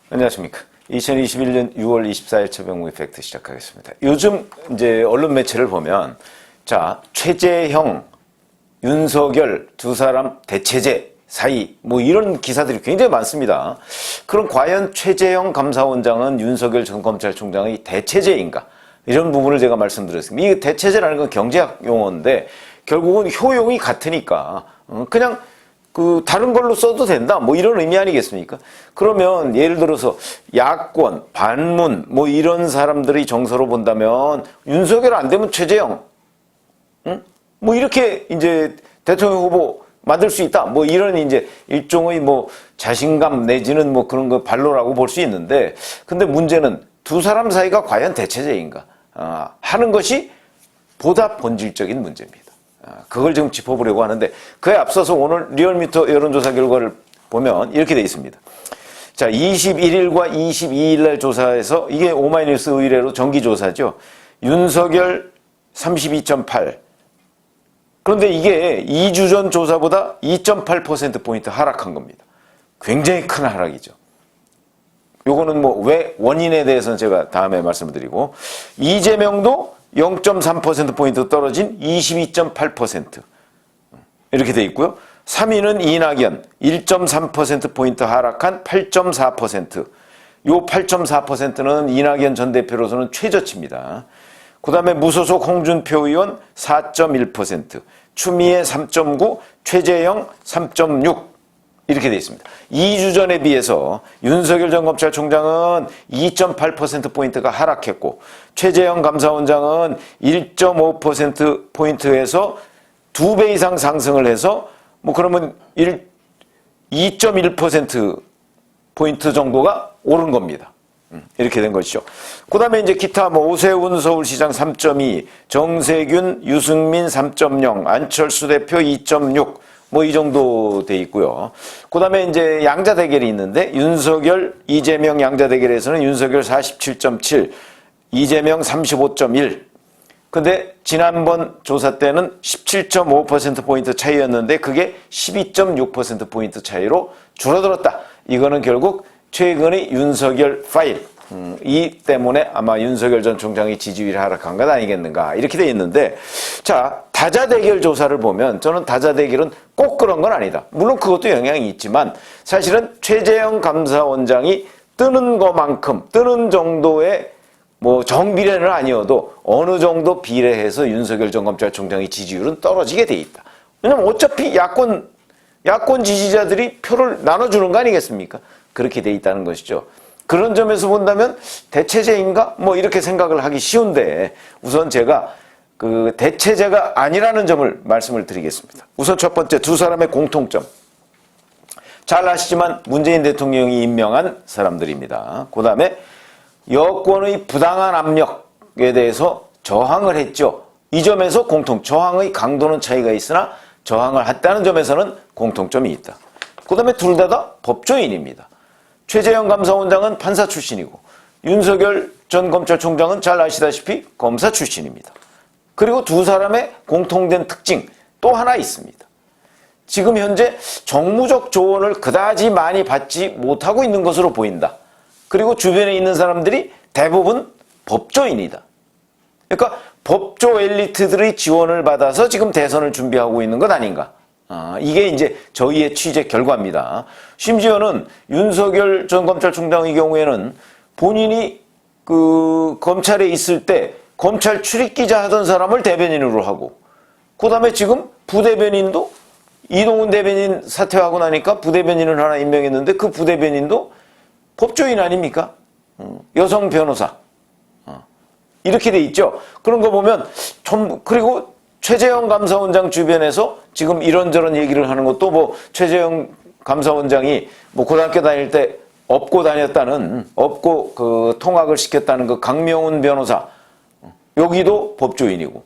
안녕하십니까. 2021년 6월 24일 최병무의 팩트 시작하겠습니다. 요즘 이제 언론 매체를 보면, 자, 최재형, 윤석열 두 사람 대체제 사이, 뭐 이런 기사들이 굉장히 많습니다. 그럼 과연 최재형 감사원장은 윤석열 전 검찰총장의 대체제인가? 이런 부분을 제가 말씀드렸습니다. 이 대체제라는 건 경제학 용어인데, 결국은 효용이 같으니까, 그냥 다른 걸로 써도 된다. 뭐 이런 의미 아니겠습니까? 그러면 예를 들어서 야권, 반문, 뭐 이런 사람들이 정서로 본다면 윤석열 안 되면 최재형, 응? 뭐 이렇게 이제 대통령 후보 만들 수 있다. 뭐 이런 이제 일종의 뭐 자신감 내지는 뭐 그런 거 반로라고 볼 수 있는데, 근데 문제는 두 사람 사이가 과연 대체제인가? 하는 것이 보다 본질적인 문제입니다. 그걸 지금 짚어보려고 하는데, 그에 앞서서 오늘 리얼미터 여론조사 결과를 보면 이렇게 돼 있습니다. 자, 21일과 22일 날 조사에서, 이게 오마이뉴스 의뢰로 정기조사죠. 윤석열 32.8. 그런데 이게 2주 전 조사보다 2.8%포인트 하락한 겁니다. 굉장히 큰 하락이죠. 요거는 뭐 왜 원인에 대해서는 제가 다음에 말씀을 드리고, 이재명도 0.3%포인트 떨어진 22.8%. 이렇게 돼 있고요. 3위는 이낙연 1.3%포인트 하락한 8.4%. 요 8.4%는 이낙연 전 대표로서는 최저치입니다. 그 다음에 무소속 홍준표 의원 4.1%, 추미애 3.9%, 최재형 3.6%. 이렇게 되어 있습니다. 2주 전에 비해서 윤석열 전 검찰총장은 2.8%포인트가 하락했고, 최재형 감사원장은 1.5%포인트에서 2배 이상 상승을 해서, 뭐 그러면 2.1%포인트 정도가 오른 겁니다. 이렇게 된 것이죠. 그 다음에 이제 기타 뭐 오세훈 서울시장 3.2, 정세균, 유승민 3.0, 안철수 대표 2.6, 뭐 이 정도 돼 있고요. 그 다음에 이제 양자 대결이 있는데, 윤석열, 이재명 양자 대결에서는 윤석열 47.7, 이재명 35.1. 근데 지난번 조사 때는 17.5%포인트 차이였는데 그게 12.6%포인트 차이로 줄어들었다. 이거는 결국 최근의 윤석열 파일, 이 때문에 아마 윤석열 전 총장의 지지율이 하락한 것 아니겠는가, 이렇게 돼 있는데, 자, 다자대결 조사를 보면 저는 다자대결은 꼭 그런 건 아니다. 물론 그것도 영향이 있지만 사실은 최재형 감사원장이 뜨는 것만큼, 뜨는 정도의 뭐 정비례는 아니어도 어느 정도 비례해서 윤석열 전 검찰총장의 지지율은 떨어지게 돼 있다. 왜냐면 어차피 야권 지지자들이 표를 나눠주는 거 아니겠습니까? 그렇게 돼 있다는 것이죠. 그런 점에서 본다면 대체제인가? 뭐 이렇게 생각을 하기 쉬운데, 우선 제가 그 대체제가 아니라는 점을 말씀을 드리겠습니다. 우선 첫 번째, 두 사람의 공통점. 잘 아시지만 문재인 대통령이 임명한 사람들입니다. 그 다음에 여권의 부당한 압력에 대해서 저항을 했죠. 이 점에서 저항의 강도는 차이가 있으나 저항을 했다는 점에서는 공통점이 있다. 그 다음에 둘 다 법조인입니다. 최재형 감사원장은 판사 출신이고, 윤석열 전 검찰총장은 잘 아시다시피 검사 출신입니다. 그리고 두 사람의 공통된 특징 또 하나 있습니다. 지금 현재 정무적 조언을 그다지 많이 받지 못하고 있는 것으로 보인다. 그리고 주변에 있는 사람들이 대부분 법조인이다. 그러니까 법조 엘리트들의 지원을 받아서 지금 대선을 준비하고 있는 것 아닌가. 이게 이제 저희의 취재 결과입니다. 심지어는 윤석열 전 검찰총장의 경우에는 본인이 검찰에 있을 때 검찰 출입기자 하던 사람을 대변인으로 하고, 그 다음에 지금 부대변인도 이동훈 대변인 사퇴하고 나니까 부대변인을 하나 임명했는데, 그 부대변인도 법조인 아닙니까? 여성 변호사. 이렇게 돼 있죠. 그런 거 보면 그리고 최재형 감사원장 주변에서 지금 이런저런 얘기를 하는 것도, 뭐 최재형 감사원장이 뭐 고등학교 다닐 때 업고 통학을 시켰다는 그 강명훈 변호사, 여기도 법조인이고,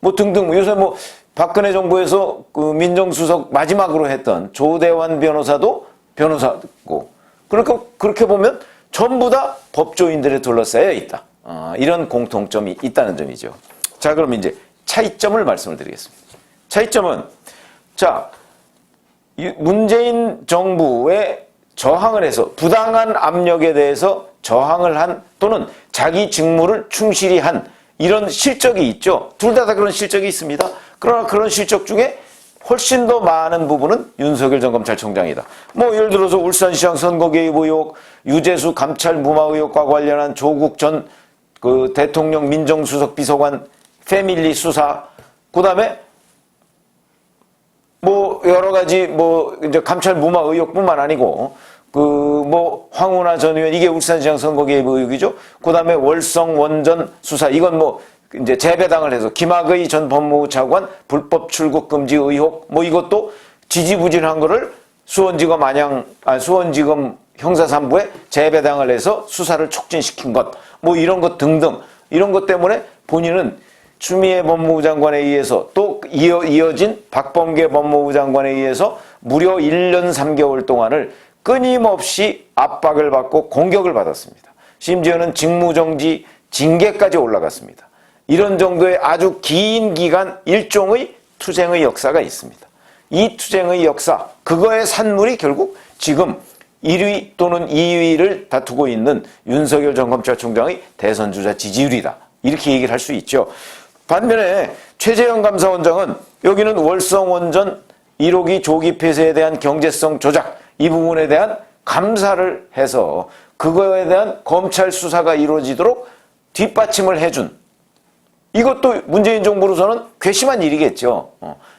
뭐 등등. 요새 뭐 박근혜 정부에서 그 민정수석 마지막으로 했던 조대환 변호사도 변호사고, 그러니까 그렇게 보면 전부 다 법조인들에 둘러싸여 있다. 이런 공통점이 있다는 점이죠. 자, 그럼 이제 차이점을 말씀을 드리겠습니다. 차이점은, 자, 문재인 정부의 저항을 해서 부당한 압력에 대해서 저항을 한 또는 자기 직무를 충실히 한 이런 실적이 있죠. 둘 다 그런 실적이 있습니다. 그러나 그런 실적 중에 훨씬 더 많은 부분은 윤석열 전 검찰총장이다. 뭐 예를 들어서 울산시장 선거 개입 의혹, 유재수 감찰 무마 의혹과 관련한 조국 전 그 대통령 민정수석 비서관 패밀리 수사, 그다음에 뭐 여러 가지 뭐 이제 감찰 무마 의혹뿐만 아니고 그 뭐 황운하 전 의원 이게 울산시장 선거 개입 의혹이죠. 그다음에 월성 원전 수사 이건 뭐 이제 재배당을 해서 김학의 전 법무부 차관 불법 출국 금지 의혹 뭐 이것도 지지부진한 거를 수원지검 형사 3부에 재배당을 해서 수사를 촉진시킨 것 뭐 이런 것 등등 이런 것 때문에 본인은 추미애 법무부 장관에 의해서 또 이어진 박범계 법무부 장관에 의해서 무려 1년 3개월 동안을 끊임없이 압박을 받고 공격을 받았습니다. 심지어는 직무정지, 징계까지 올라갔습니다. 이런 정도의 아주 긴 기간 일종의 투쟁의 역사가 있습니다. 이 투쟁의 역사, 그거의 산물이 결국 지금 1위 또는 2위를 다투고 있는 윤석열 전 검찰총장의 대선 주자 지지율이다. 이렇게 얘기를 할 수 있죠. 반면에 최재형 감사원장은 여기는 월성원전 1호기 조기 폐쇄에 대한 경제성 조작 이 부분에 대한 감사를 해서 그거에 대한 검찰 수사가 이루어지도록 뒷받침을 해준 이것도 문재인 정부로서는 괘씸한 일이겠죠.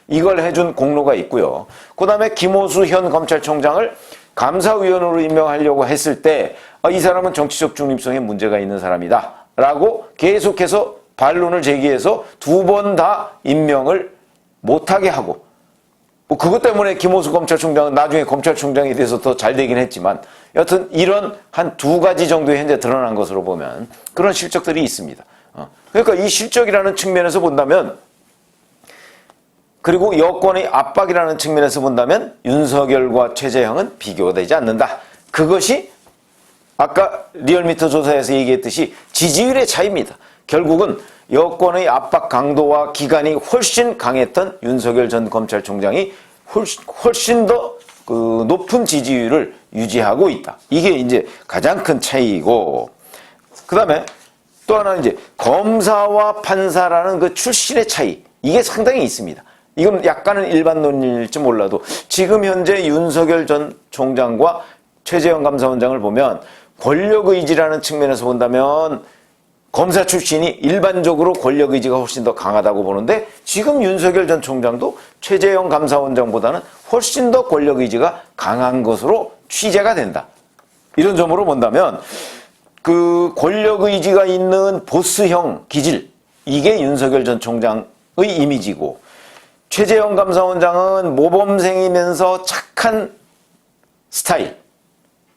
이걸 해준 공로가 있고요. 그 다음에 김호수 현 검찰총장을 감사위원으로 임명하려고 했을 때 이 사람은 정치적 중립성에 문제가 있는 사람이다 라고 계속해서 반론을 제기해서 2번 다 임명을 못하게 하고 뭐 그것 때문에 김호수 검찰총장은 나중에 검찰총장에 대해서 더 잘 되긴 했지만 여튼 이런 한 2가지 정도의 현재 드러난 것으로 보면 그런 실적들이 있습니다. 그러니까 이 실적이라는 측면에서 본다면 그리고 여권의 압박이라는 측면에서 본다면 윤석열과 최재형은 비교가 되지 않는다. 그것이 아까 리얼미터 조사에서 얘기했듯이 지지율의 차이입니다. 결국은 여권의 압박 강도와 기간이 훨씬 강했던 윤석열 전 검찰총장이 훨씬 더 그 높은 지지율을 유지하고 있다. 이게 이제 가장 큰 차이이고, 그 다음에 또 하나는 이제 검사와 판사라는 그 출신의 차이. 이게 상당히 있습니다. 이건 약간은 일반론일지 몰라도 지금 현재 윤석열 전 총장과 최재형 감사원장을 보면 권력의지라는 측면에서 본다면 검사 출신이 일반적으로 권력의지가 훨씬 더 강하다고 보는데 지금 윤석열 전 총장도 최재형 감사원장보다는 훨씬 더 권력의지가 강한 것으로 취재가 된다. 이런 점으로 본다면 그 권력의지가 있는 보스형 기질, 이게 윤석열 전 총장의 이미지고 최재형 감사원장은 모범생이면서 착한 스타일,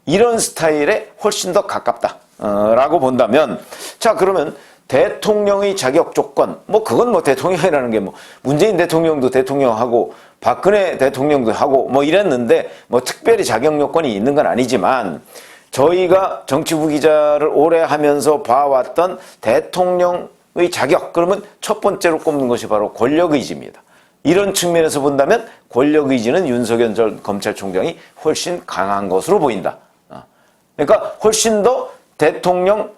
이런 스타일에 훨씬 더 가깝다 라고 본다면, 자 그러면 대통령의 자격 조건, 뭐 그건 뭐 대통령이라는 게 뭐 문재인 대통령도 대통령하고 박근혜 대통령도 하고 뭐 이랬는데 뭐 특별히 자격 요건이 있는 건 아니지만 저희가 정치부 기자를 오래 하면서 봐왔던 대통령의 자격, 그러면 첫 번째로 꼽는 것이 바로 권력의지입니다. 이런 측면에서 본다면 권력의지는 윤석열 전 검찰총장이 훨씬 강한 것으로 보인다. 그러니까 훨씬 더 대통령에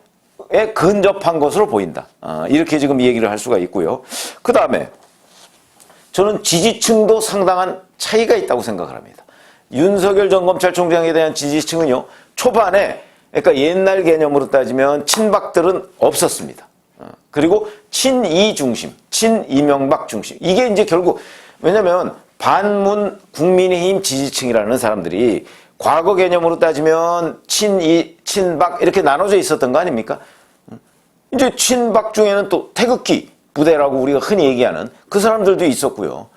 근접한 것으로 보인다. 이렇게 지금 얘기를 할 수가 있고요. 그 다음에 저는 지지층도 상당한 차이가 있다고 생각을 합니다. 윤석열 전 검찰총장에 대한 지지층은요, 초반에 그러니까 옛날 개념으로 따지면 친박들은 없었습니다. 그리고 친이 중심, 친이명박 중심. 이게 이제 결국 왜냐면 반문 국민의힘 지지층이라는 사람들이 과거 개념으로 따지면 친이, 친박 이렇게 나눠져 있었던 거 아닙니까? 이제 친박 중에는 또 태극기 부대라고 우리가 흔히 얘기하는 그 사람들도 있었고요.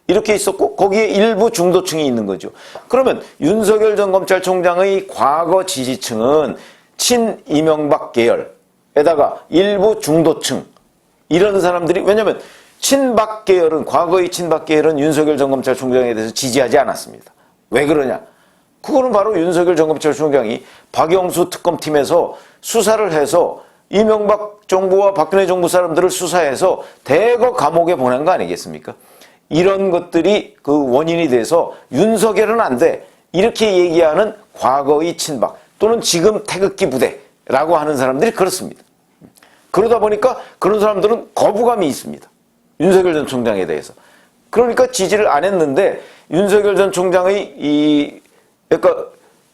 이렇게 있었고 거기에 일부 중도층이 있는 거죠. 그러면 윤석열 전 검찰총장의 과거 지지층은 친이명박 계열에다가 일부 중도층 이런 사람들이, 왜냐하면 친박 계열은, 과거의 친박 계열은 윤석열 전 검찰총장에 대해서 지지하지 않았습니다. 왜 그러냐? 그거는 바로 윤석열 전 검찰총장이 박영수 특검팀에서 수사를 해서 이명박 정부와 박근혜 정부 사람들을 수사해서 대거 감옥에 보낸 거 아니겠습니까? 이런 것들이 그 원인이 돼서 윤석열은 안 돼, 이렇게 얘기하는 과거의 친박 또는 지금 태극기 부대라고 하는 사람들이 그렇습니다. 그러다 보니까 그런 사람들은 거부감이 있습니다. 윤석열 전 총장에 대해서. 그러니까 지지를 안 했는데 윤석열 전 총장의 그러니까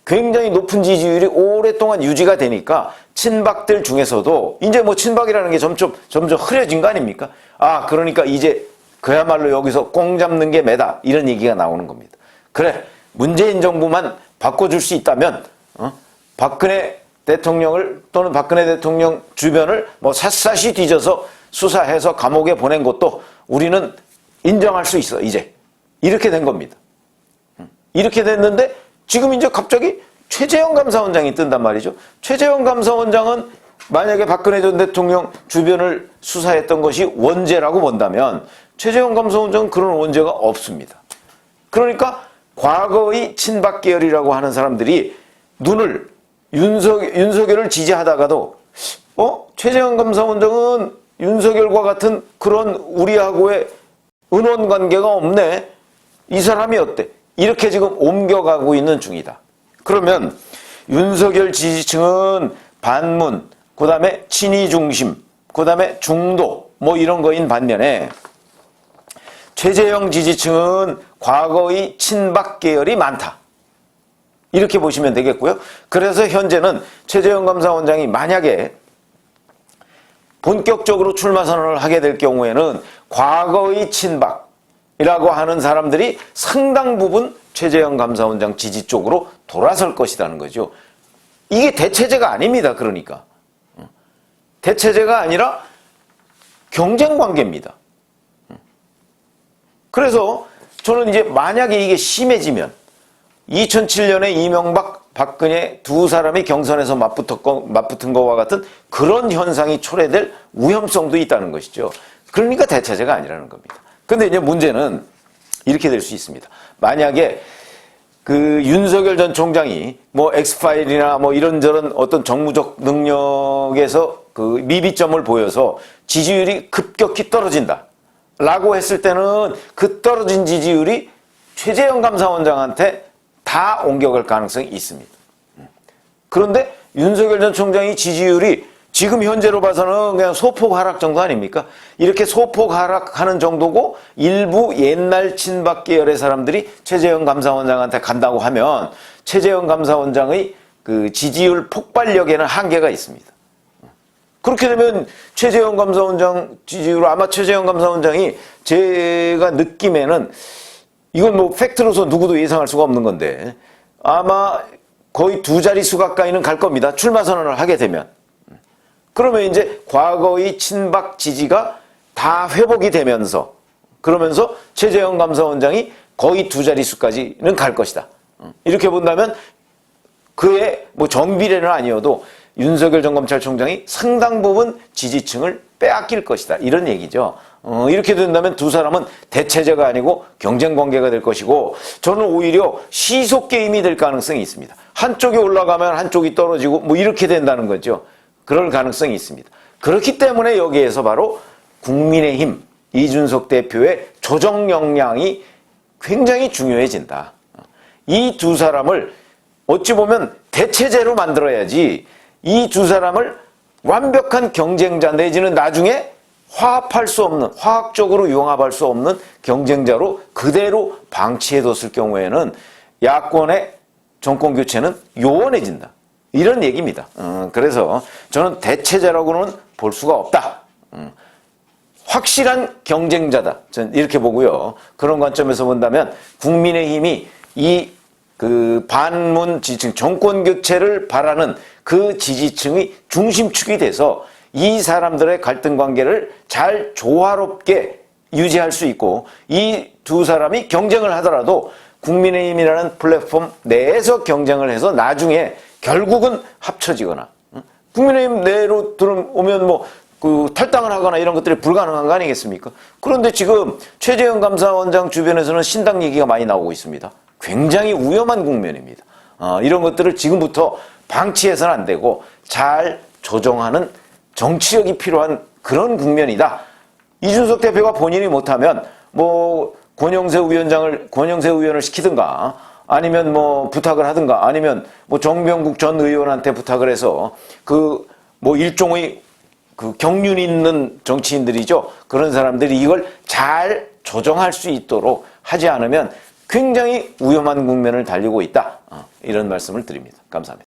굉장히 높은 지지율이 오랫동안 유지가 되니까 친박들 중에서도 이제 뭐 친박이라는 게 점점 흐려진 거 아닙니까? 아, 그러니까 이제 그야말로 여기서 꽁 잡는 게 매다 이런 얘기가 나오는 겁니다. 그래, 문재인 정부만 바꿔줄 수 있다면 박근혜 대통령을 또는 박근혜 대통령 주변을 뭐 샅샅이 뒤져서 수사해서 감옥에 보낸 것도 우리는 인정할 수 있어 이제 이렇게 된 겁니다. 이렇게 됐는데 지금 이제 갑자기 최재형 감사원장이 뜬단 말이죠. 최재형 감사원장은 만약에 박근혜 전 대통령 주변을 수사했던 것이 원죄라고 본다면 최재형 감사원장은 그런 원죄가 없습니다. 그러니까 과거의 친박 계열이라고 하는 사람들이 눈을 윤석열을 지지하다가도 최재형 감사원장은 윤석열과 같은 그런 우리하고의 은원 관계가 없네. 이 사람이 어때? 이렇게 지금 옮겨가고 있는 중이다. 그러면 윤석열 지지층은 반문, 그 다음에 친이 중심, 그 다음에 중도 뭐 이런 거인 반면에 최재형 지지층은 과거의 친박 계열이 많다. 이렇게 보시면 되겠고요. 그래서 현재는 최재형 감사원장이 만약에 본격적으로 출마 선언을 하게 될 경우에는 과거의 친박이라고 하는 사람들이 상당 부분 최재형 감사원장 지지 쪽으로 돌아설 것이라는 거죠. 이게 대체제가 아닙니다. 그러니까. 대체제가 아니라 경쟁 관계입니다. 그래서 저는 이제 만약에 이게 심해지면 2007년에 이명박, 박근혜 두 사람이 경선에서 맞붙은 것과 같은 그런 현상이 초래될 위험성도 있다는 것이죠. 그러니까 대체제가 아니라는 겁니다. 근데 이제 문제는 이렇게 될 수 있습니다. 만약에 그 윤석열 전 총장이 뭐 엑스파일이나 뭐 이런저런 어떤 정무적 능력에서 그 미비점을 보여서 지지율이 급격히 떨어진다 라고 했을 때는 그 떨어진 지지율이 최재형 감사원장한테 다 옮겨갈 가능성이 있습니다. 그런데 윤석열 전 총장의 지지율이 지금 현재로 봐서는 그냥 소폭 하락 정도 아닙니까? 이렇게 소폭 하락하는 정도고 일부 옛날 친박 계열의 사람들이 최재형 감사원장한테 간다고 하면 최재형 감사원장의 그 지지율 폭발력에는 한계가 있습니다. 그렇게 되면 최재형 감사원장 지지율 아마 최재형 감사원장이 제가 느낌에는 이건 뭐 팩트로서 누구도 예상할 수가 없는 건데 아마 거의 두 자릿수 가까이는 갈 겁니다. 출마 선언을 하게 되면. 그러면 이제 과거의 친박 지지가 다 회복이 되면서 그러면서 최재형 감사원장이 거의 두 자릿수까지는 갈 것이다. 이렇게 본다면 그의 뭐 정비례는 아니어도 윤석열 전 검찰총장이 상당 부분 지지층을 빼앗길 것이다. 이런 얘기죠. 이렇게 된다면 두 사람은 대체제가 아니고 경쟁 관계가 될 것이고 저는 오히려 시속 게임이 될 가능성이 있습니다. 한쪽이 올라가면 한쪽이 떨어지고 뭐 이렇게 된다는 거죠. 그럴 가능성이 있습니다. 그렇기 때문에 여기에서 바로 국민의힘 이준석 대표의 조정 역량이 굉장히 중요해진다. 이 두 사람을 어찌 보면 대체제로 만들어야지 이 두 사람을 완벽한 경쟁자 내지는 나중에 화합할 수 없는, 화학적으로 융합할 수 없는 경쟁자로 그대로 방치해뒀을 경우에는 야권의 정권교체는 요원해진다. 이런 얘기입니다. 그래서 저는 대체제라고는 볼 수가 없다. 확실한 경쟁자다. 저는 이렇게 보고요. 그런 관점에서 본다면 국민의힘이 이 그 반문 지지층, 정권 교체를 바라는 그 지지층의 중심축이 돼서 이 사람들의 갈등 관계를 잘 조화롭게 유지할 수 있고 이 두 사람이 경쟁을 하더라도 국민의힘이라는 플랫폼 내에서 경쟁을 해서 나중에 결국은 합쳐지거나 국민의힘 내로 들어오면 뭐 그 탈당을 하거나 이런 것들이 불가능한 거 아니겠습니까? 그런데 지금 최재형 감사원장 주변에서는 신당 얘기가 많이 나오고 있습니다. 굉장히 위험한 국면입니다. 이런 것들을 지금부터 방치해서는 안 되고 잘 조정하는 정치력이 필요한 그런 국면이다. 이준석 대표가 본인이 못하면 뭐 권영세 의원을 시키든가 아니면 뭐 부탁을 하든가 아니면 뭐 정병국 전 의원한테 부탁을 해서 그 뭐 일종의 그 경륜 있는 정치인들이죠. 그런 사람들이 이걸 잘 조정할 수 있도록 하지 않으면 굉장히 위험한 국면을 달리고 있다. 이런 말씀을 드립니다. 감사합니다.